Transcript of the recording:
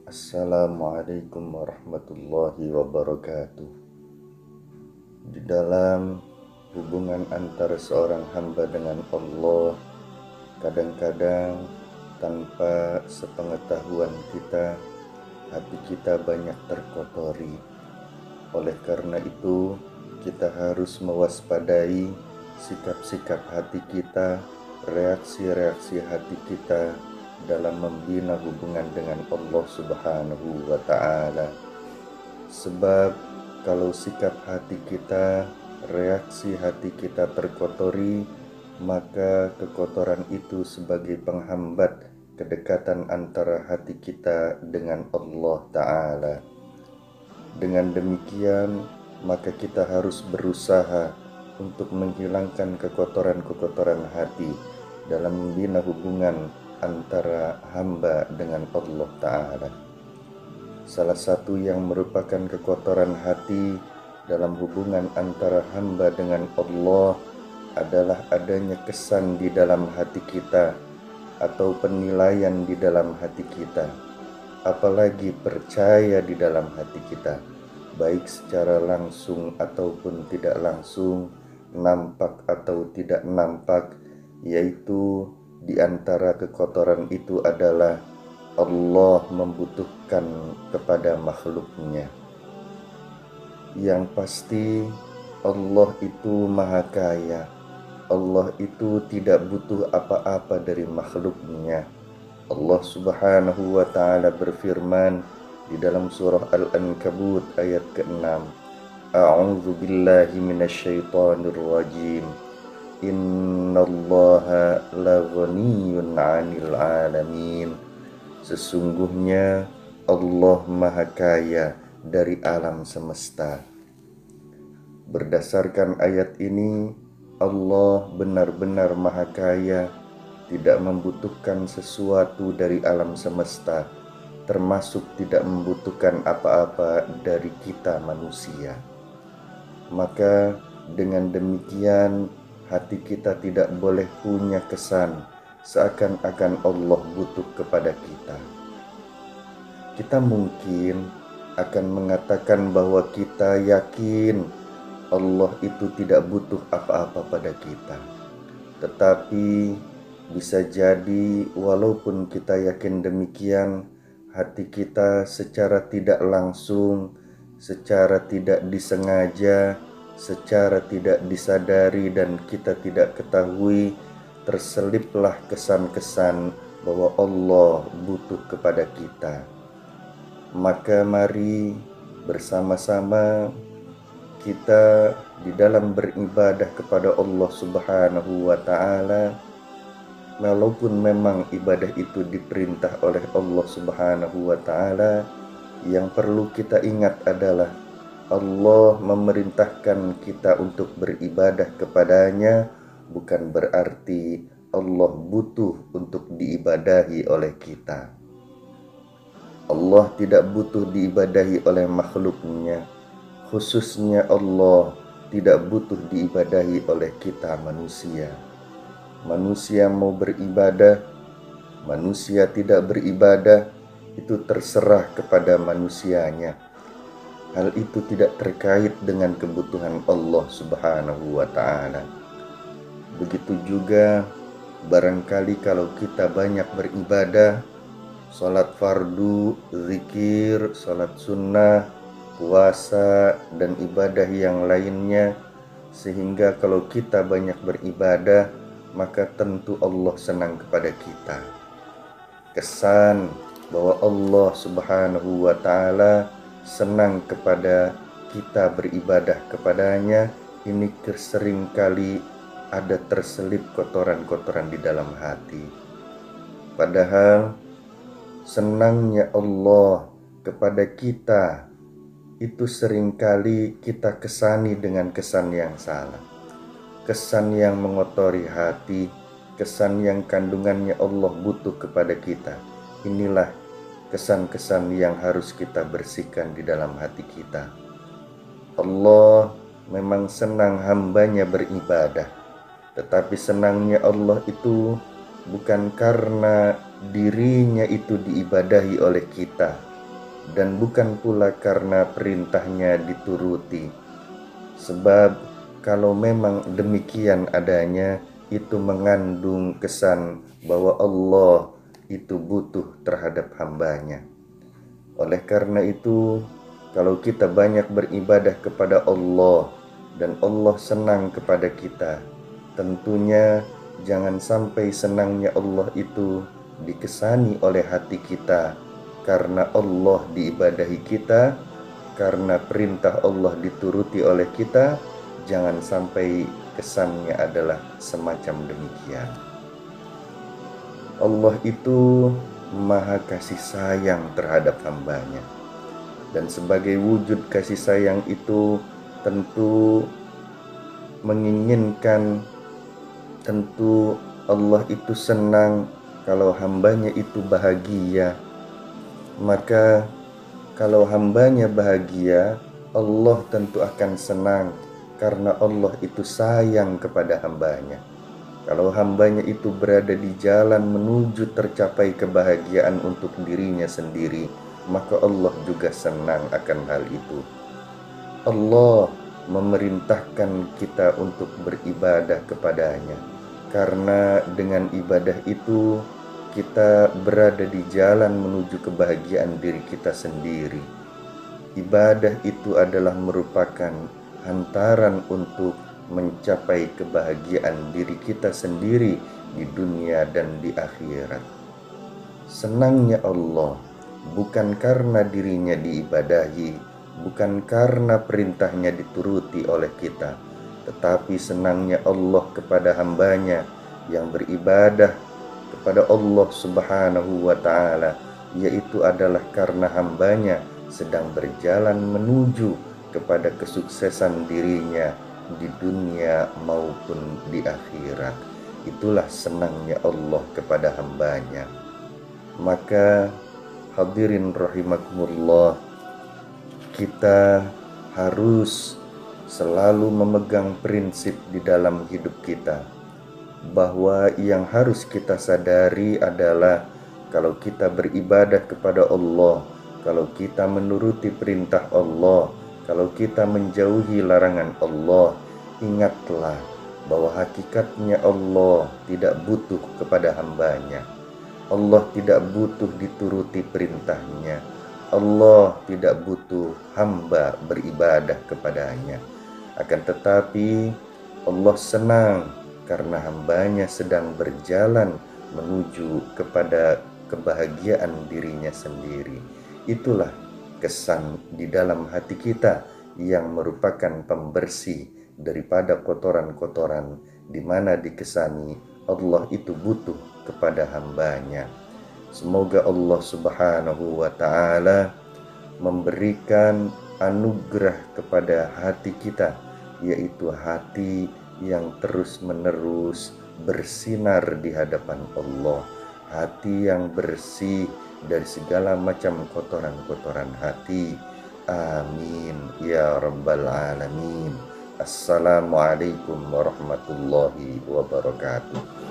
Assalamualaikum warahmatullahi wabarakatuh. Di dalam hubungan antara seorang hamba dengan Allah, kadang-kadang tanpa sepengetahuan kita, hati kita banyak terkotori. Oleh karena itu, kita harus mewaspadai sikap-sikap hati kita, reaksi-reaksi hati kita dalam membina hubungan dengan Allah Subhanahu wa Ta'ala. Sebab kalau sikap hati kita, reaksi hati kita terkotori, maka kekotoran itu sebagai penghambat kedekatan antara hati kita dengan Allah Ta'ala. Dengan demikian, maka kita harus berusaha untuk menghilangkan kekotoran-kekotoran hati dalam membina hubungan antara hamba dengan Allah Ta'ala. Salah satu yang merupakan kekotoran hati dalam hubungan antara hamba dengan Allah adalah adanya kesan di dalam hati kita atau penilaian di dalam hati kita, apalagi percaya di dalam hati kita, baik secara langsung ataupun tidak langsung, nampak atau tidak nampak, yaitu di antara kekotoran itu adalah Allah membutuhkan kepada makhluknya. Yang pasti Allah itu maha kaya. Allah itu tidak butuh apa-apa dari makhluknya. Allah Subhanahu wa Ta'ala berfirman di dalam surah Al-Ankabut ayat ke-6, A'udzu billahi minasyaitonir rajim. Innallaha laghaniyun 'anil 'alamin. Sesungguhnya Allah maha kaya dari alam semesta. Berdasarkan ayat ini, Allah benar-benar maha kaya, tidak membutuhkan sesuatu dari alam semesta, termasuk tidak membutuhkan apa-apa dari kita manusia. Maka dengan demikian, hati kita tidak boleh punya kesan seakan-akan Allah butuh kepada kita. Kita mungkin akan mengatakan bahwa kita yakin Allah itu tidak butuh apa-apa pada kita. Tetapi bisa jadi walaupun kita yakin demikian, hati kita secara tidak langsung, secara tidak disengaja, secara tidak disadari dan kita tidak ketahui, terseliplah kesan-kesan bahwa Allah butuh kepada kita. Maka mari bersama-sama kita di dalam beribadah kepada Allah Subhanahu wa Ta'ala, walaupun memang ibadah itu diperintah oleh Allah Subhanahu wa Ta'ala, yang perlu kita ingat adalah Allah memerintahkan kita untuk beribadah kepadanya, bukan berarti Allah butuh untuk diibadahi oleh kita. Allah tidak butuh diibadahi oleh makhluknya, khususnya Allah tidak butuh diibadahi oleh kita manusia. Manusia mau beribadah, manusia tidak beribadah, itu terserah kepada manusianya. Hal itu tidak terkait dengan kebutuhan Allah Subhanahu wa Ta'ala. Begitu juga barangkali kalau kita banyak beribadah, sholat fardu, zikir, sholat sunnah, puasa, dan ibadah yang lainnya, sehingga kalau kita banyak beribadah, maka tentu Allah senang kepada kita. Kesan bahwa Allah Subhanahu wa Ta'ala senang kepada kita beribadah kepadanya, ini seringkali ada terselip kotoran-kotoran di dalam hati. Padahal senangnya Allah kepada kita itu seringkali kita kesani dengan kesan yang salah, kesan yang mengotori hati, kesan yang kandungannya Allah butuh kepada kita. Inilah kesan-kesan yang harus kita bersihkan di dalam hati kita. Allah memang senang hambanya beribadah, tetapi senangnya Allah itu bukan karena dirinya itu diibadahi oleh kita, dan bukan pula karena perintahnya dituruti. Sebab kalau memang demikian adanya, itu mengandung kesan bahwa Allah itu butuh terhadap hambanya. Oleh karena itu, kalau kita banyak beribadah kepada Allah dan Allah senang kepada kita, tentunya jangan sampai senangnya Allah itu dikesani oleh hati kita karena Allah diibadahi kita, karena perintah Allah dituruti oleh kita. Jangan sampai kesannya adalah semacam demikian. Allah itu maha kasih sayang terhadap hambanya, dan sebagai wujud kasih sayang itu tentu menginginkan, tentu Allah itu senang kalau hambanya itu bahagia. Maka kalau hambanya bahagia, Allah tentu akan senang karena Allah itu sayang kepada hambanya. Kalau hambanya itu berada di jalan menuju tercapai kebahagiaan untuk dirinya sendiri, maka Allah juga senang akan hal itu. Allah memerintahkan kita untuk beribadah kepadanya, karena dengan ibadah itu kita berada di jalan menuju kebahagiaan diri kita sendiri. Ibadah itu adalah merupakan hantaran untuk mencapai kebahagiaan diri kita sendiri di dunia dan di akhirat. Senangnya Allah bukan karena dirinya diibadahi, bukan karena perintahnya dituruti oleh kita, tetapi senangnya Allah kepada hambanya yang beribadah kepada Allah Subhanahu wa ta'ala, yaitu adalah karena hambanya sedang berjalan menuju kepada kesuksesan dirinya di dunia maupun di akhirat. Itulah senangnya Allah kepada hambanya. Maka hadirin rahimakumullah, kita harus selalu memegang prinsip di dalam hidup kita, bahwa yang harus kita sadari adalah kalau kita beribadah kepada Allah, kalau kita menuruti perintah Allah, kalau kita menjauhi larangan Allah, ingatlah bahwa hakikatnya Allah tidak butuh kepada hambanya. Allah tidak butuh dituruti perintahnya. Allah tidak butuh hamba beribadah kepadanya. Akan tetapi Allah senang karena hambanya sedang berjalan menuju kepada kebahagiaan dirinya sendiri. Itulah kesan di dalam hati kita yang merupakan pembersih daripada kotoran-kotoran, di mana dikesani Allah itu butuh kepada hambanya. Semoga Allah Subhanahu wa ta'ala memberikan anugerah kepada hati kita, yaitu hati yang terus-menerus bersinar di hadapan Allah, hati yang bersih dari segala macam kotoran-kotoran hati. Amin ya rabbal alamin. Assalamualaikum warahmatullahi wabarakatuh.